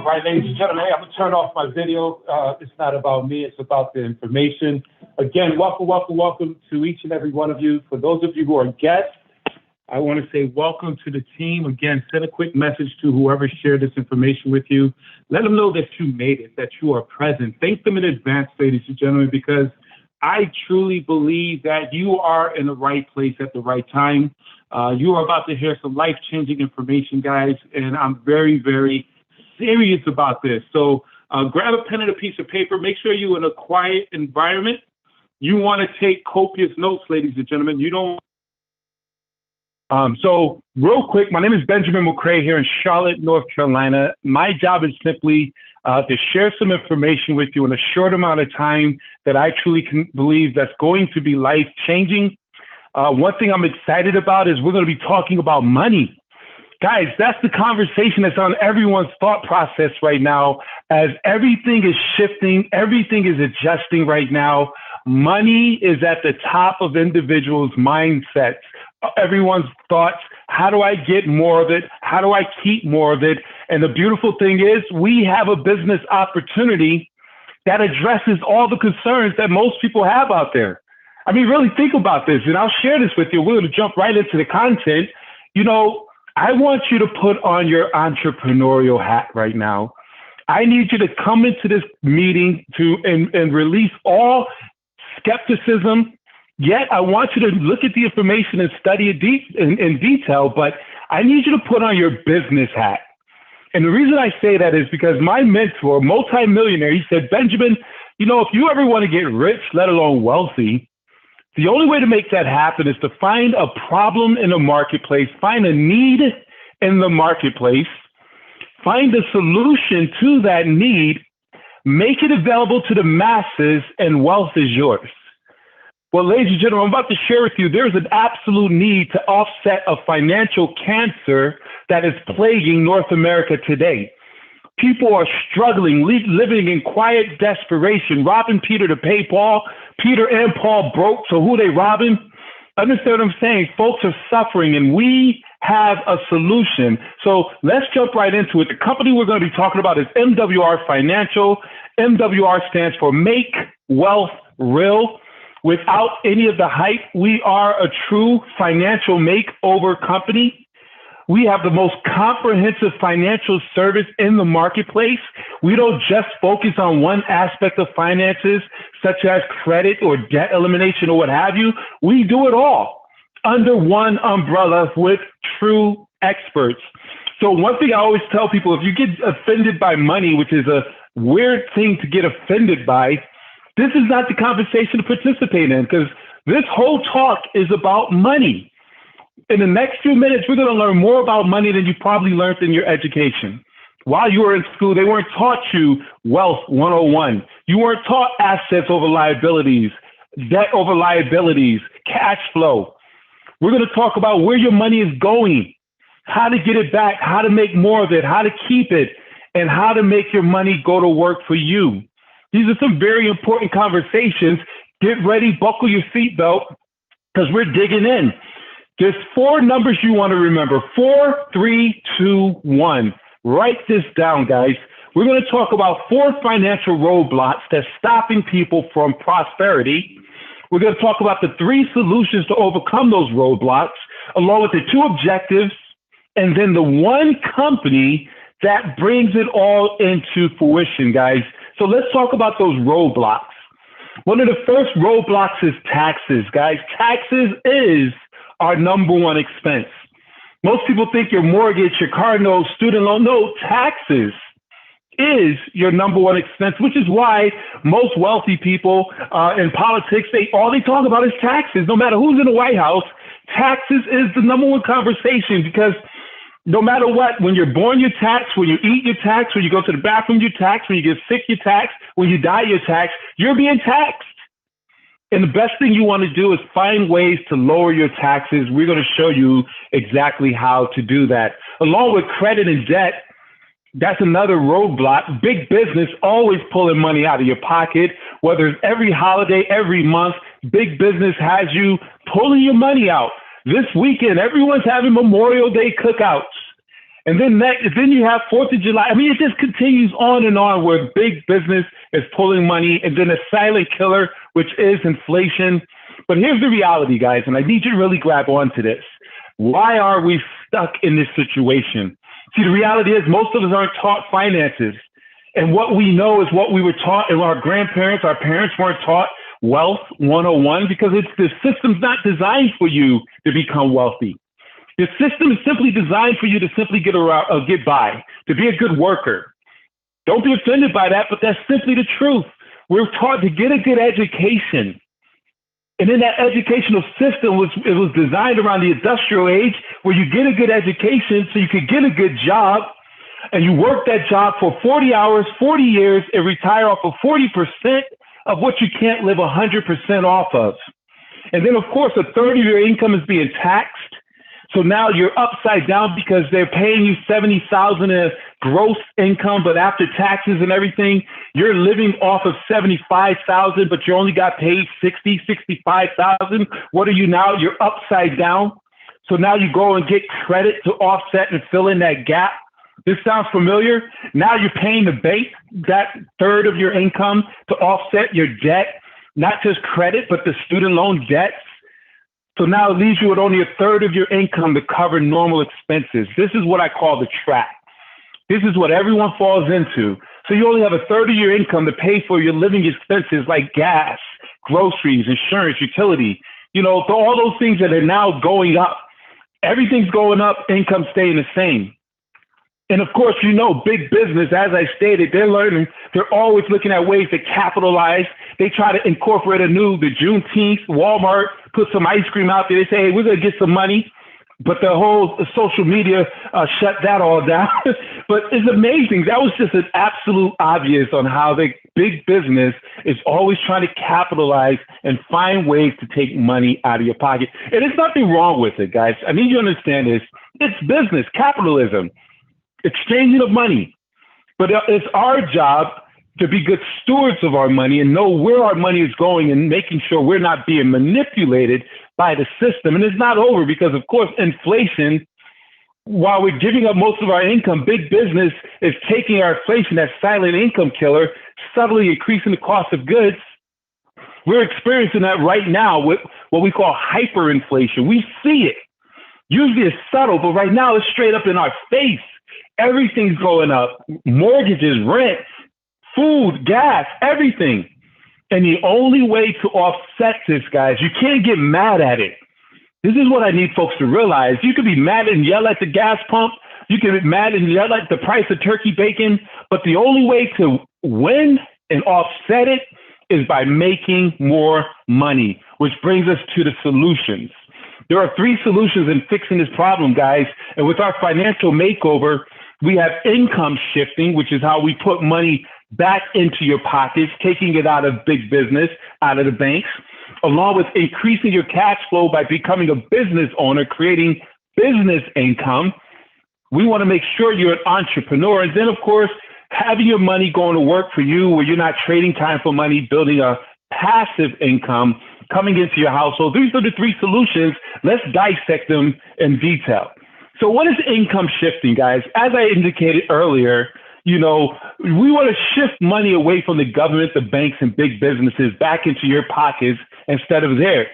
All right, ladies and gentlemen, hey, I'm going to turn off my video. It's not about me. It's about the information. Again, welcome to each and every one of you. For those of you who are guests, I want to say welcome to the team. Again, send a quick message to whoever shared this information with you. Let them know that you made it, that you are present. Thank them in advance, ladies and gentlemen, because I truly believe that you are in the right place at the right time. You are about to hear some life-changing information, guys, and I'm very, very serious about this. So grab a pen and a piece of paper. Make sure you're in a quiet environment. You want to take copious notes, ladies and gentlemen. You don't. So real quick, my name is Benjamin McCray here in Charlotte, North Carolina. My job is simply to share some information with you in a short amount of time that I truly can believe that's going to be life-changing. One thing I'm excited about is we're going to be talking about money. Guys, that's the conversation that's on everyone's thought process right now. As everything is shifting, everything is adjusting right now. Money is at the top of individuals' mindsets. Everyone's thoughts, how do I get more of it? How do I keep more of it? And the beautiful thing is we have a business opportunity that addresses all the concerns that most people have out there. I mean, really think about this, and I'll share this with you. We're going to jump right into the content. You know, I want you to put on your entrepreneurial hat right now. I need you to come into this meeting and release all skepticism. Yet I want you to look at the information and study it in detail, but I need you to put on your business hat. And the reason I say that is because my mentor, multimillionaire, he said, Benjamin, you know, if you ever want to get rich, let alone wealthy, the only way to make that happen is to find a problem in the marketplace, find a need in the marketplace, find a solution to that need, make it available to the masses, and wealth is yours. Well, ladies and gentlemen, I'm about to share with you, there's an absolute need to offset a financial cancer that is plaguing North America today. People are struggling, living in quiet desperation, robbing Peter to pay Paul. Peter and Paul broke, so who they robbing? Understand what I'm saying? Folks are suffering, and we have a solution. So let's jump right into it. The company we're going to be talking about is MWR Financial. MWR stands for Make Wealth Real. Without any of the hype, we are a true financial makeover company. We have the most comprehensive financial service in the marketplace. We don't just focus on one aspect of finances, such as credit or debt elimination or what have you. We do it all under one umbrella with true experts. So one thing I always tell people, if you get offended by money, which is a weird thing to get offended by, this is not the conversation to participate in, because this whole talk is about money. In the next few minutes, we're going to learn more about money than you probably learned in your education. While you were in school, they weren't taught you Wealth 101. You weren't taught assets over liabilities, debt over liabilities, cash flow. We're going to talk about where your money is going, how to get it back, how to make more of it, how to keep it, and how to make your money go to work for you. These are some very important conversations. Get ready, buckle your seatbelt, because we're digging in. There's 4 numbers you want to remember. 4, 3, 2, 1. Write this down, guys. We're going to talk about 4 financial roadblocks that's stopping people from prosperity. We're going to talk about the 3 solutions to overcome those roadblocks, along with the 2 objectives, and then the 1 company that brings it all into fruition, guys. So let's talk about those roadblocks. One of the first roadblocks is taxes, guys. Taxes is our number 1 expense. Most people think your mortgage, your car note, student loan. No, taxes is your number 1 expense, which is why most wealthy people in politics, all they talk about is taxes. No matter who's in the White House, taxes is the number 1 conversation, because no matter what, when you're born, you're taxed. When you eat, you're taxed. When you go to the bathroom, you're taxed. When you get sick, you're taxed. When you die, you're taxed. You're being taxed. And the best thing you want to do is find ways to lower your taxes. We're going to show you exactly how to do that. Along with credit and debt, that's another roadblock. Big business always pulling money out of your pocket, whether it's every holiday, every month. Big business has you pulling your money out. This weekend, everyone's having Memorial Day cookouts. And then you have 4th of July. I mean, it just continues on and on where big business is pulling money, and then a silent killer, which is inflation. But here's the reality, guys, and I need you to really grab onto this. Why are we stuck in this situation? See, the reality is most of us aren't taught finances. And what we know is what we were taught, and our grandparents, our parents weren't taught wealth 101, because the system's not designed for you to become wealthy. The system is simply designed for you to simply get by, to be a good worker. Don't be offended by that, but that's simply the truth. We're taught to get a good education. And in that educational system, it was designed around the industrial age, where you get a good education so you could get a good job, and you work that job for 40 hours, 40 years, and retire off of 40% of what you can't live 100% off of. And then, of course, a third of your income is being taxed. So now you're upside down because they're paying you $70,000 in gross income, but after taxes and everything, you're living off of $75,000, but you only got paid $65,000. What are you now? You're upside down. So now you go and get credit to offset and fill in that gap. This sounds familiar? Now you're paying the bank that third of your income to offset your debt, not just credit, but the student loan debts. So now it leaves you with only a third of your income to cover normal expenses. This is what I call the trap. This is what everyone falls into. So you only have a third of your income to pay for your living expenses like gas, groceries, insurance, utility, so all those things that are now going up. Everything's going up, income staying the same. And of course, big business, as I stated, they're always looking at ways to capitalize. They try to incorporate the Juneteenth, Walmart, put some ice cream out there. They say, hey, we're going to get some money. But the whole social media shut that all down. But it's amazing. That was just an absolute obvious on how the big business is always trying to capitalize and find ways to take money out of your pocket. And there's nothing wrong with it, guys. I need you to understand this. It's business, capitalism. Exchanging of money. But it's our job to be good stewards of our money and know where our money is going and making sure we're not being manipulated by the system. And it's not over because, of course, inflation, while we're giving up most of our income, big business is taking our inflation, that silent income killer, subtly increasing the cost of goods. We're experiencing that right now with what we call hyperinflation. We see it. Usually it's subtle, but right now it's straight up in our face. Everything's going up. Mortgages, rent, food, gas, everything. And the only way to offset this, guys, you can't get mad at it. This is what I need folks to realize. You can be mad and yell at the gas pump. You can be mad and yell at the price of turkey bacon. But the only way to win and offset it is by making more money, which brings us to the solutions. There are 3 solutions in fixing this problem, guys. And with our financial makeover, we have income shifting, which is how we put money back into your pockets, taking it out of big business, out of the banks, along with increasing your cash flow by becoming a business owner, creating business income. We want to make sure you're an entrepreneur. And then, of course, having your money going to work for you where you're not trading time for money, building a passive income coming into your household. These are the 3 solutions. Let's dissect them in detail. So what is income shifting, guys? As I indicated earlier, we want to shift money away from the government, the banks, and big businesses back into your pockets instead of theirs.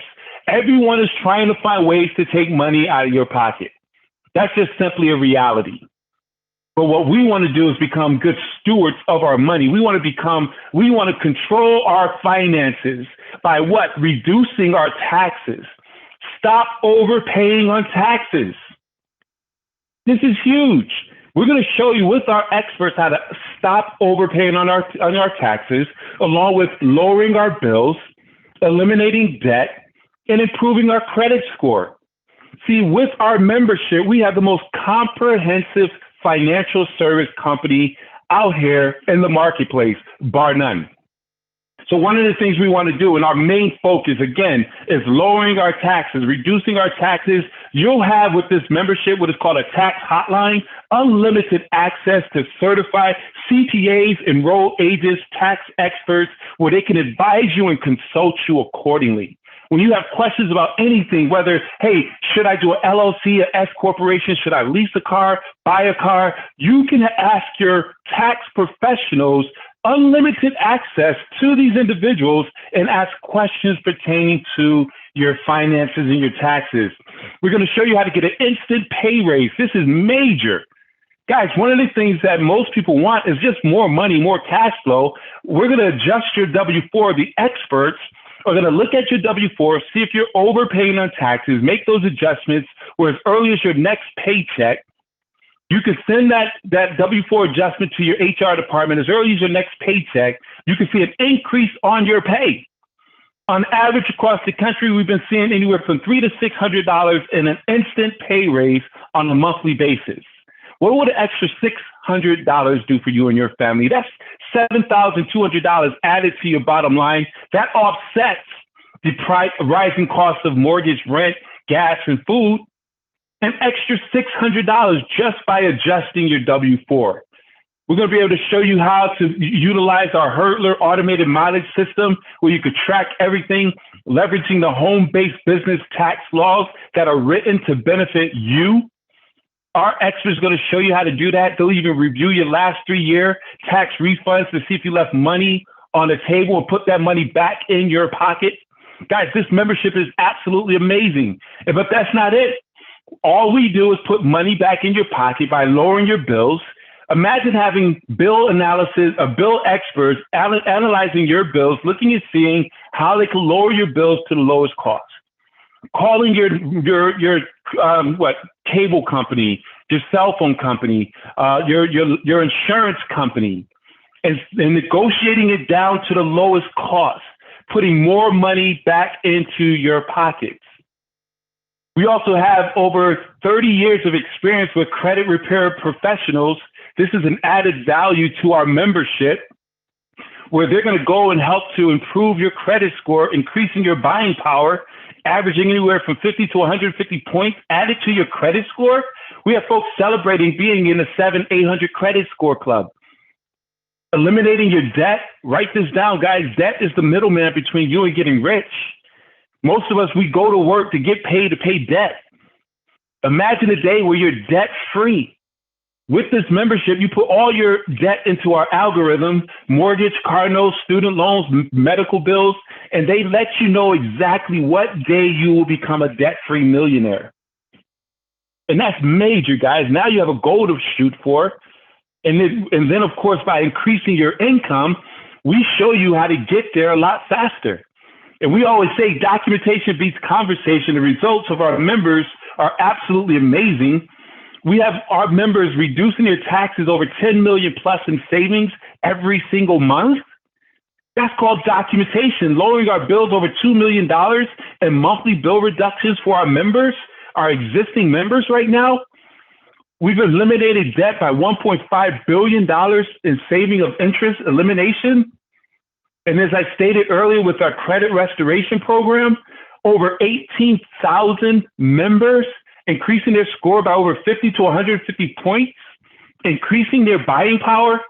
Everyone is trying to find ways to take money out of your pocket. That's just simply a reality. But what we want to do is become good stewards of our money. We want to control our finances by what? Reducing our taxes. Stop overpaying on taxes. This is huge. We're going to show you with our experts how to stop overpaying on our taxes, along with lowering our bills, eliminating debt, and improving our credit score. See, with our membership, we have the most comprehensive financial service company out here in the marketplace, bar none. So one of the things we want to do, and our main focus, again, is lowering our taxes, reducing our taxes. You'll have with this membership what is called a tax hotline, unlimited access to certified CPAs, enrolled agents, tax experts, where they can advise you and consult you accordingly. When you have questions about anything, whether, hey, should I do an LLC, an S corporation? Should I lease a car, buy a car? You can ask your tax professionals unlimited access to these individuals and ask questions pertaining to your finances and your taxes. We're going to show you how to get an instant pay raise. This is major. Guys, one of the things that most people want is just more money, more cash flow. We're going to adjust your W-4. The experts are going to look at your W-4, see if you're overpaying on taxes, make those adjustments where as early as your next paycheck, you can send that W-4 adjustment to your HR department as early as your next paycheck. You can see an increase on your pay. On average across the country, we've been seeing anywhere from $300 to $600 in an instant pay raise on a monthly basis. What would an extra $600 do for you and your family? That's $7,200 added to your bottom line. That offsets the rising cost of mortgage, rent, gas, and food. An extra $600 just by adjusting your W-4. We're going to be able to show you how to utilize our Hurdler automated mileage system where you could track everything, leveraging the home-based business tax laws that are written to benefit you. Our experts are going to show you how to do that. They'll even review your last 3-year tax refunds to see if you left money on the table and put that money back in your pocket. Guys, this membership is absolutely amazing. But that's not it. All we do is put money back in your pocket by lowering your bills. Imagine having bill analysis, bill experts analyzing your bills, looking at seeing how they can lower your bills to the lowest cost. Calling your cable company, your cell phone company, your insurance company, and negotiating it down to the lowest cost, putting more money back into your pockets. We also have over 30 years of experience with credit repair professionals. This is an added value to our membership, where they're going to go and help to improve your credit score, increasing your buying power, averaging anywhere from 50 to 150 points added to your credit score. We have folks celebrating being in the 700-800 credit score club. Eliminating your debt. Write this down, guys. Debt is the middleman between you and getting rich. Most of us, we go to work to get paid to pay debt. Imagine a day where you're debt-free. With this membership, you put all your debt into our algorithm, mortgage, car notes, student loans, medical bills, and they let you know exactly what day you will become a debt-free millionaire. And that's major, guys. Now you have a goal to shoot for. And then, of course, by increasing your income, we show you how to get there a lot faster. And we always say documentation beats conversation. The results of our members are absolutely amazing. We have our members reducing their taxes over 10 million plus in savings every single month. That's called documentation, lowering our bills over $2 million in monthly bill reductions for our members, our existing members right now. We've eliminated debt by $1.5 billion in saving of interest elimination. And as I stated earlier with our credit restoration program, over 18,000 members, increasing their score by over 50 to 150 points, increasing their buying power,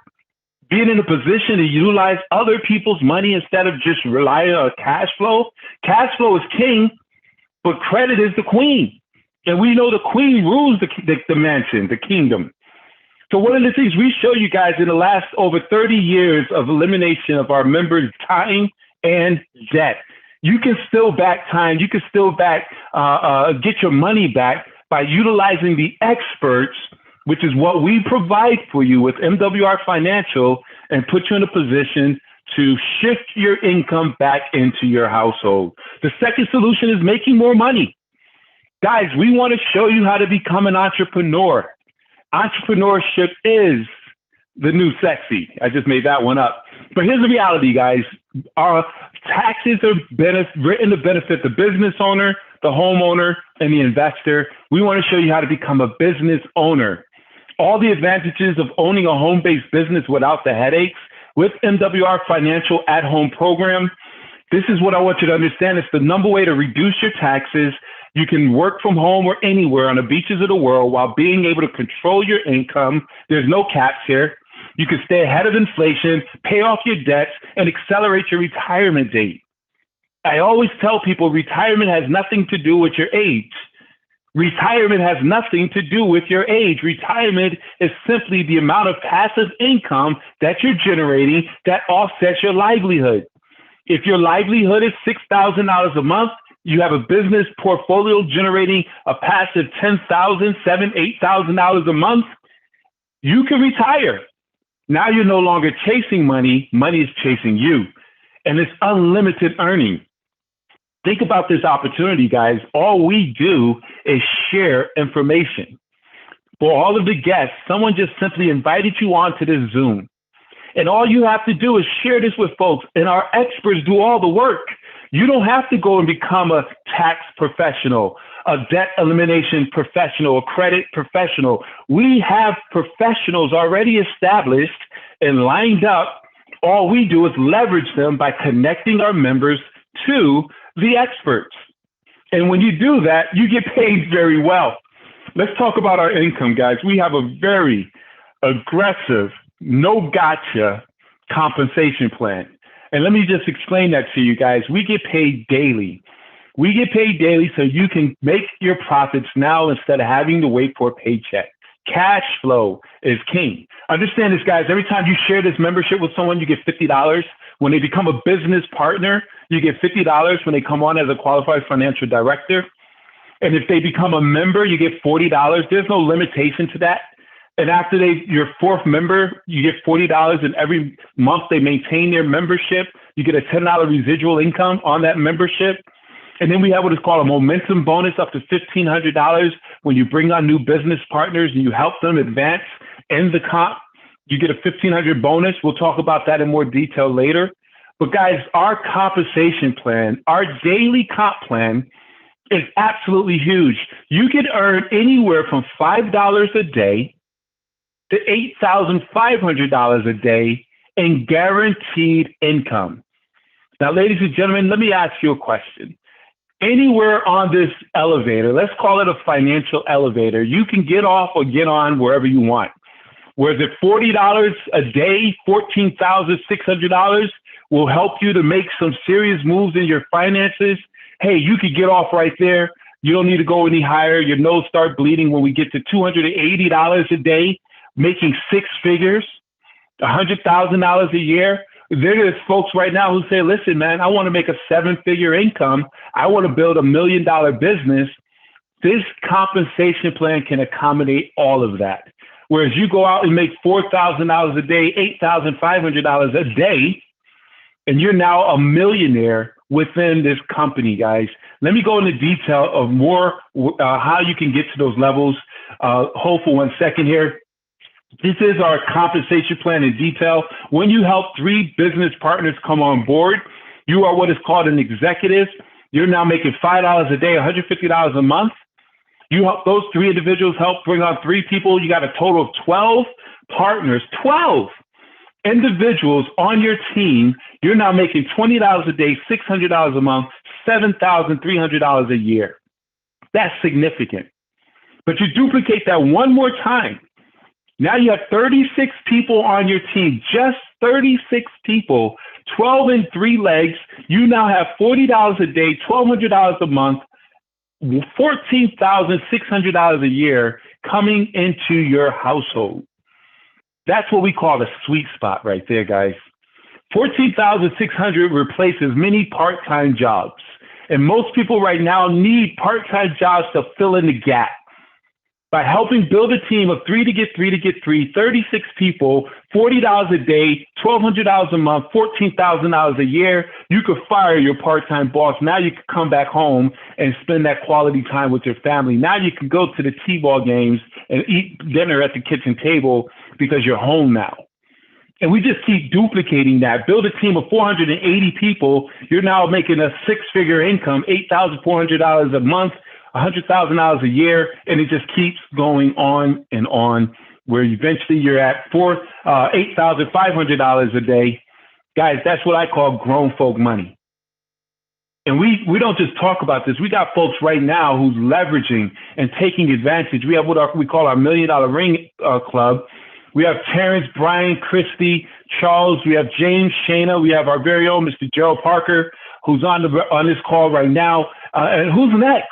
being in a position to utilize other people's money instead of just relying on cash flow. Cash flow is king, but credit is the queen. And we know the queen rules the mansion, the kingdom. So one of the things we show you guys in the last over 30 years of elimination of our members' time and debt. You can still back time. You can still get your money back by utilizing the experts, which is what we provide for you with MWR Financial, and put you in a position to shift your income back into your household. The second solution is making more money. Guys, we want to show you how to become an entrepreneur. Entrepreneurship is the new sexy. I just made that one up. But here's the reality, guys. Our taxes are written to benefit the business owner, the homeowner, and the investor. We want to show you how to become a business owner. All the advantages of owning a home-based business without the headaches with MWR Financial at-home program. This is what I want you to understand. It's the number way to reduce your taxes. You can work from home or anywhere on the beaches of the world while being able to control your income. There's no caps here. You can stay ahead of inflation, pay off your debts, and accelerate your retirement date. I always tell people retirement has nothing to do with your age. Retirement has nothing to do with your age. Retirement is simply the amount of passive income that you're generating that offsets your livelihood. If your livelihood is $6,000 a month, you have a business portfolio generating a passive $10,000, $7,000, $8,000 a month, you can retire. Now you're no longer chasing money, money is chasing you. And it's unlimited earning. Think about this opportunity, guys. All we do is share information. For all of the guests, someone just simply invited you onto this Zoom. And all you have to do is share this with folks, and our experts do all the work. You don't have to go and become a tax professional, a debt elimination professional, a credit professional. We have professionals already established and lined up. All we do is leverage them by connecting our members to the experts. And when you do that, you get paid very well. Let's talk about our income, guys. We have a very aggressive, no gotcha compensation plan. And let me just explain that to you guys. We get paid daily. We get paid daily so you can make your profits now instead of having to wait for a paycheck. Cash flow is king. Understand this, guys. Every time you share this membership with someone, you get $50. When they become a business partner, you get $50 when they come on as a qualified financial director. And if they become a member, you get $40. There's no limitation to that. And after your fourth member, you get $40. And every month they maintain their membership. You get a $10 residual income on that membership. And then we have what is called a momentum bonus up to $1,500 when you bring on new business partners and you help them advance in the comp. You get a $1,500 bonus. We'll talk about that in more detail later. But guys, our compensation plan, our daily comp plan is absolutely huge. You can earn anywhere from $5 a day to $8,500 a day in guaranteed income. Now, ladies and gentlemen, let me ask you a question. Anywhere on this elevator, let's call it a financial elevator, you can get off or get on wherever you want. Whereas at $40 a day, $14,600 will help you to make some serious moves in your finances. Hey, you could get off right there. You don't need to go any higher. Your nose start bleeding when we get to $280 a day, making six figures, $100,000 a year. There's folks right now who say, listen, man, I want to make a seven-figure income. I want to build $1 million business. This compensation plan can accommodate all of that. Whereas you go out and make $4,000 a day, $8,500 a day, and you're now a millionaire within this company, guys. Let me go into detail of more how you can get to those levels. Hold for 1 second here. This is our compensation plan in detail. When you help 3 business partners come on board, you are what is called an executive. You're now making $5 a day, $150 a month. You help those 3 individuals help bring on 3 people. You got a total of 12 partners, 12 individuals on your team. You're now making $20 a day, $600 a month, $7,300 a year. That's significant. But you duplicate that one more time. Now you have 36 people on your team, just 36 people, 12 in 3 legs. You now have $40 a day, $1,200 a month, $14,600 a year coming into your household. That's what we call the sweet spot right there, guys. $14,600 replaces many part-time jobs. And most people right now need part-time jobs to fill in the gap. By helping build a team of 3 to get 36 people, $40 a day, $1,200 a month, $14,000 a year, you could fire your part-time boss. Now you can come back home and spend that quality time with your family. Now you can go to the T-ball games and eat dinner at the kitchen table because you're home now. And we just keep duplicating that. Build a team of 480 people. You're now making a 6-figure income, $8,400 a month, $100,000 a year, and it just keeps going on and on, where eventually you're at $8,500 a day. Guys, that's what I call grown folk money. And we don't just talk about this. We got folks right now who's leveraging and taking advantage. We have what we call our $1 Million Ring Club. We have Terrence, Brian, Christy, Charles. We have James, Shayna. We have our very own Mr. Gerald Parker, who's on this call right now, and who's next.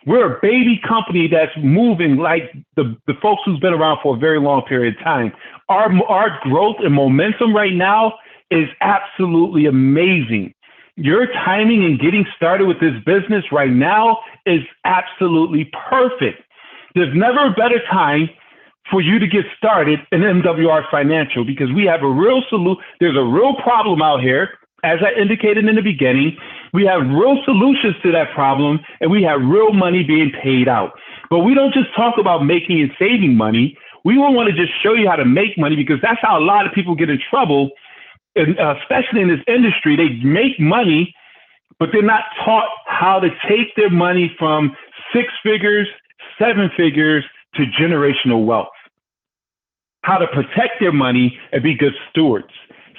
We're a baby company that's moving like the folks who's been around for a very long period of time. Our growth and momentum right now is absolutely amazing. Your timing in getting started with this business right now is absolutely perfect. There's never a better time for you to get started in MWR Financial because we have a real solution. There's a real problem out here. As I indicated in the beginning, we have real solutions to that problem and we have real money being paid out. But we don't just talk about making and saving money. We want to just show you how to make money because that's how a lot of people get in trouble, and especially in this industry. They make money, but they're not taught how to take their money from 6 figures, 7 figures to generational wealth, how to protect their money and be good stewards.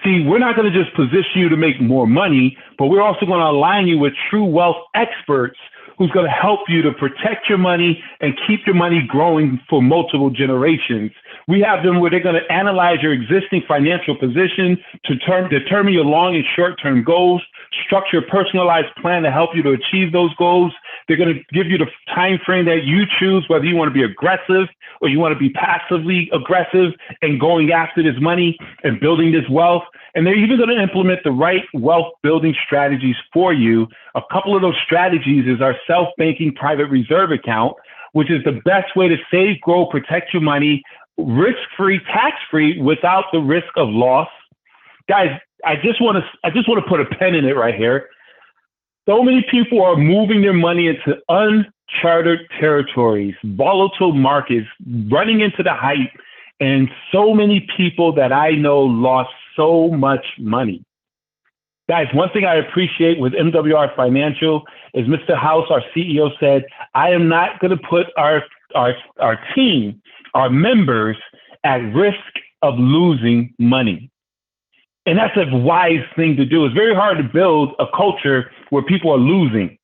See, we're not going to just position you to make more money, but we're also going to align you with true wealth experts who's going to help you to protect your money and keep your money growing for multiple generations. We have them where they're going to analyze your existing financial position to determine your long and short-term goals, structure a personalized plan to help you to achieve those goals. They're going to give you the time frame that you choose, whether you want to be aggressive or you want to be passively aggressive and going after this money and building this wealth. And they're even going to implement the right wealth building strategies for you. A couple of those strategies is our self-banking private reserve account, which is the best way to save, grow, protect your money, risk-free, tax-free, without the risk of loss. Guys, I just want to put a pen in it right here. So many people are moving their money into uncharted territories, volatile markets, running into the hype, and so many people that I know lost so much money. Guys, one thing I appreciate with MWR Financial is Mr. House, our CEO, said, I am not going to put our team, our members, at risk of losing money. And that's a wise thing to do. It's very hard to build a culture where people are losing.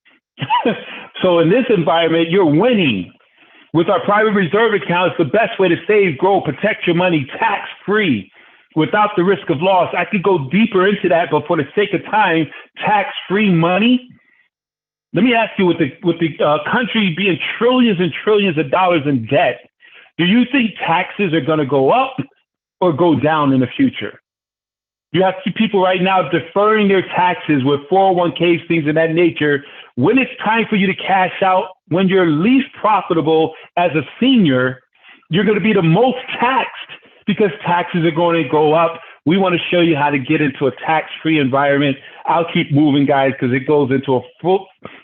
So in this environment, you're winning. With our private reserve account, it's the best way to save, grow, protect your money tax-free without the risk of loss. I could go deeper into that, but for the sake of time, tax-free money. Let me ask you, with the country being trillions and trillions of dollars in debt, do you think taxes are going to go up or go down in the future? You have people right now deferring their taxes with 401ks, things of that nature. When it's time for you to cash out, when you're least profitable as a senior, you're going to be the most taxed because taxes are going to go up. We want to show you how to get into a tax-free environment. I'll keep moving, guys, because it goes into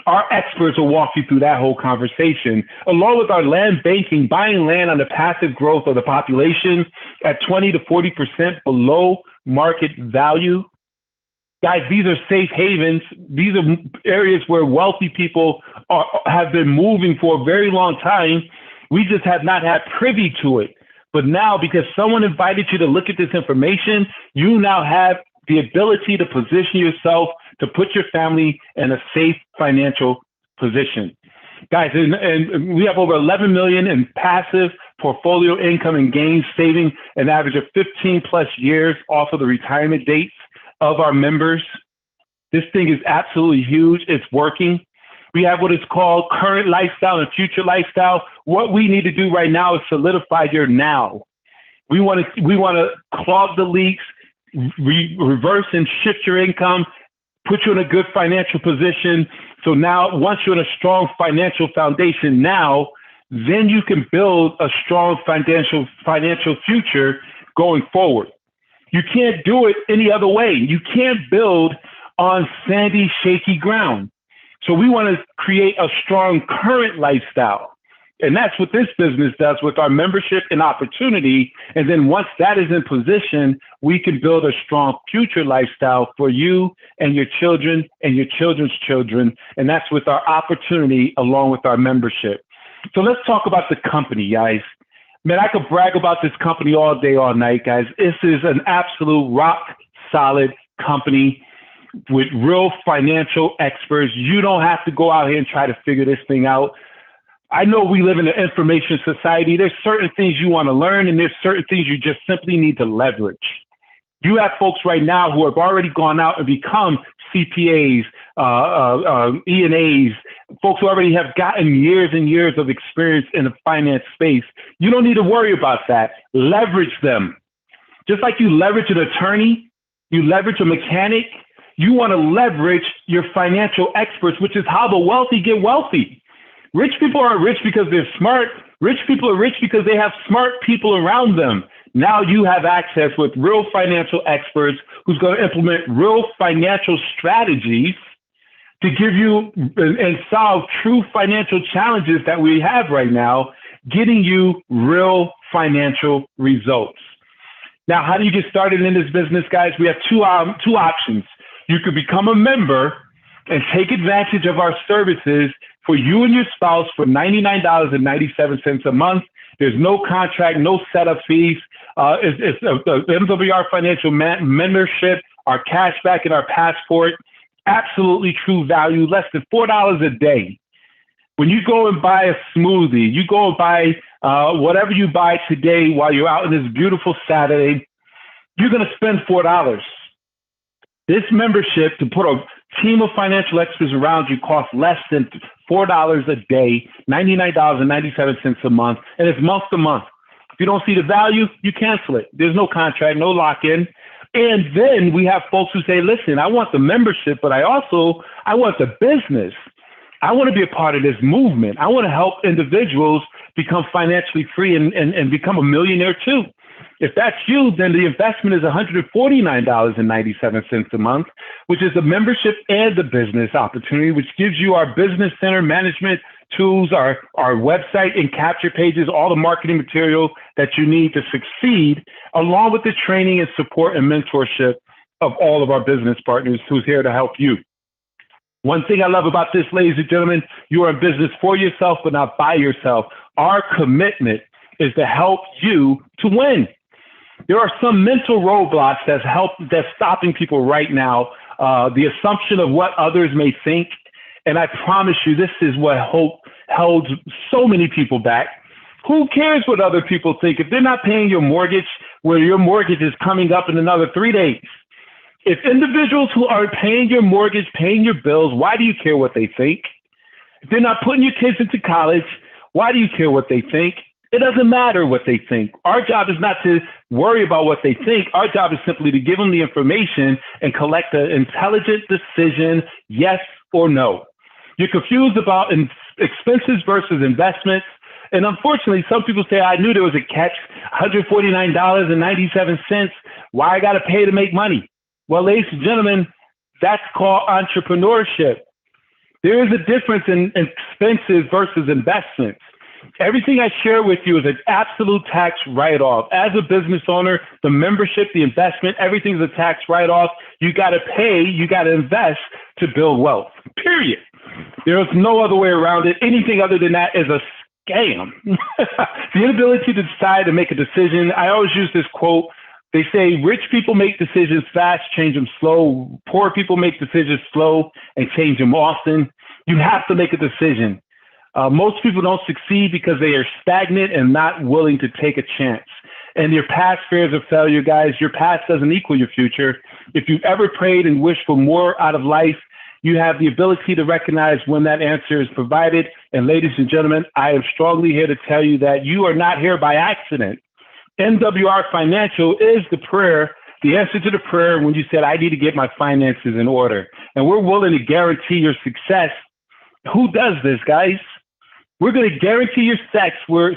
our experts will walk you through that whole conversation. Along with our land banking, buying land on the passive growth of the population at 20 to 40% below market value. Guys, these are safe havens. These are areas where wealthy people have been moving for a very long time. We just have not had privy to it. But now, because someone invited you to look at this information, you now have the ability to position yourself to put your family in a safe financial position. Guys, and we have over 11 million in passive portfolio income and gains, saving an average of 15 plus years off of the retirement dates of our members. This thing is absolutely huge. It's working. We have what is called current lifestyle and future lifestyle. What we need to do right now is solidify your now. We want to clog the leaks, reverse and shift your income, put you in a good financial position. So now, once you're in a strong financial foundation now, then you can build a strong financial future going forward. You can't do it any other way. You can't build on sandy, shaky ground. So we want to create a strong current lifestyle. And that's what this business does with our membership and opportunity. And then once that is in position, we can build a strong future lifestyle for you and your children and your children's children. And that's with our opportunity along with our membership. So let's talk about the company, guys. Man, I could brag about this company all day, all night, guys. This is an absolute rock solid company with real financial experts. You don't have to go out here and try to figure this thing out. I know we live in an information society. There's certain things you want to learn, and there's certain things you just simply need to leverage. You have folks right now who have already gone out and become CPAs, E&As, folks who already have gotten years and years of experience in the finance space. You don't need to worry about that. Leverage them. Just like you leverage an attorney, you leverage a mechanic, you want to leverage your financial experts, which is how the wealthy get wealthy. Rich people aren't rich because they're smart. Rich people are rich because they have smart people around them. Now you have access with real financial experts who's going to implement real financial strategies to give you and solve true financial challenges that we have right now, getting you real financial results. Now, how do you get started in this business, guys? We have two options. You could become a member and take advantage of our services for you and your spouse for $99.97 a month. There's no contract, no setup fees. It's the MWR Financial membership, our cashback and our passport. Absolutely true value, less than $4 a day. When you go and buy a smoothie, you go and buy whatever you buy today while you're out on this beautiful Saturday, you're going to spend $4. This membership, to put a team of financial experts around you, costs less than $4 a day, $99.97 a month, and it's month to month. If you don't see the value, you cancel it. There's no contract, no lock-in. And then we have folks who say, listen, I want the membership, but I want the business. I want to be a part of this movement. I want to help individuals become financially free and become a millionaire too. If that's you, then the investment is $149.97 a month, which is the membership and the business opportunity, which gives you our business center management tools, our website and capture pages, all the marketing material that you need to succeed, along with the training and support and mentorship of all of our business partners who's here to help you. One thing I love about this, ladies and gentlemen, you are in business for yourself, but not by yourself. Our commitment is to help you to win. There are some mental roadblocks that's stopping people right now. The assumption of what others may think. And I promise you, this is what held so many people back. Who cares what other people think? If they're not paying your mortgage, where your mortgage is coming up in another 3 days. If individuals who aren't paying your mortgage, paying your bills, why do you care what they think? If they're not putting your kids into college, why do you care what they think? It doesn't matter what they think. Our job is not to worry about what they think. Our job is simply to give them the information and collect an intelligent decision, yes or no. You're confused about expenses versus investments. And unfortunately, some people say, I knew there was a catch, $149.97. Why I got to pay to make money? Well, ladies and gentlemen, that's called entrepreneurship. There is a difference in expenses versus investments. Everything I share with you is an absolute tax write-off. As a business owner, the membership, the investment, everything's a tax write-off. You got to pay, you got to invest to build wealth, period. There is no other way around it. Anything other than that is a scam. The inability to decide to make a decision. I always use this quote. They say rich people make decisions fast, change them slow. Poor people make decisions slow and change them often. You have to make a decision. Most people don't succeed because they are stagnant and not willing to take a chance. And your past fears of failure, guys, your past doesn't equal your future. If you've ever prayed and wished for more out of life, you have the ability to recognize when that answer is provided. And ladies and gentlemen, I am strongly here to tell you that you are not here by accident. MWR Financial is the prayer, the answer to the prayer when you said, I need to get my finances in order. And we're willing to guarantee your success. Who does this, guys? We're going to guarantee your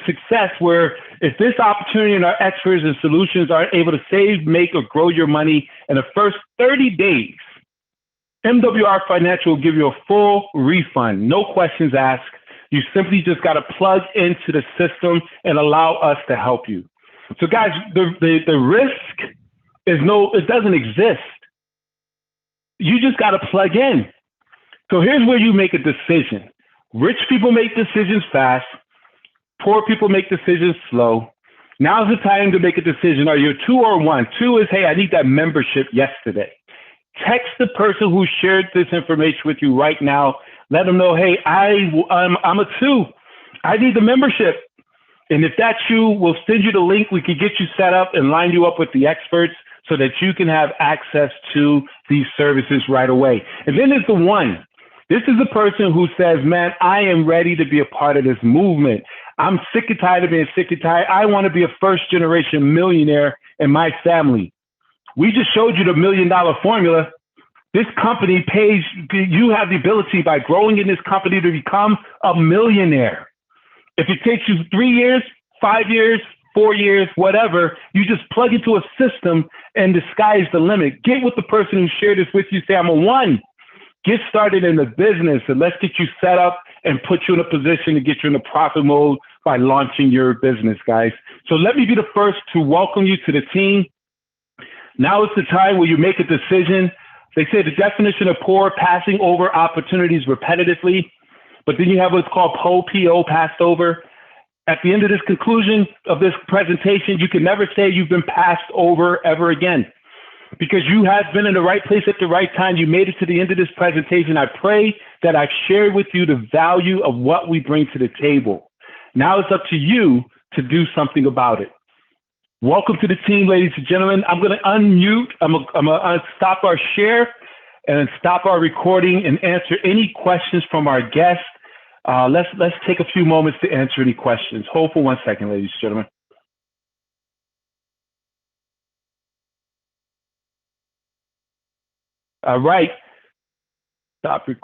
success where if this opportunity and our experts and solutions are able to save, make, or grow your money in the first 30 days, MWR Financial will give you a full refund, no questions asked. You simply just got to plug into the system and allow us to help you. So guys, the risk is it doesn't exist. You just got to plug in. So here's where you make a decision. Rich people make decisions fast. Poor people make decisions slow. Now's the time to make a decision. Are you a 2 or 1? 2 is, hey, I need that membership yesterday. Text the person who shared this information with you right now. Let them know, hey, I'm a 2. I need the membership. And if that's you, we'll send you the link. We can get you set up and line you up with the experts so that you can have access to these services right away. And then there's the one. This is the person who says, man, I am ready to be a part of this movement. I'm sick and tired of being sick and tired. I want to be a first generation millionaire in my family. We just showed you the $1 million formula. This company pays, you have the ability by growing in this company to become a millionaire. If it takes you 3 years, 5 years, 4 years, whatever, you just plug into a system and the sky's the limit. Get with the person who shared this with you. Say, I'm a one. Get started in the business and let's get you set up and put you in a position to get you in the profit mode by launching your business, guys. So let me be the first to welcome you to the team. Now is the time where you make a decision. They say the definition of poor, passing over opportunities repetitively, but then you have what's called PO, passed over. At the end of this conclusion of this presentation, you can never say you've been passed over ever again, because you have been in the right place at the right time. You made it to the end of this presentation. I pray that I've shared with you the value of what we bring to the table. Now it's up to you to do something about it. Welcome to the team, ladies and gentlemen. I'm going to unmute. I'm going to stop our share and stop our recording and answer any questions from our guests. Let's take a few moments to answer any questions. Hold for 1 second, ladies and gentlemen. All right. Stop recording.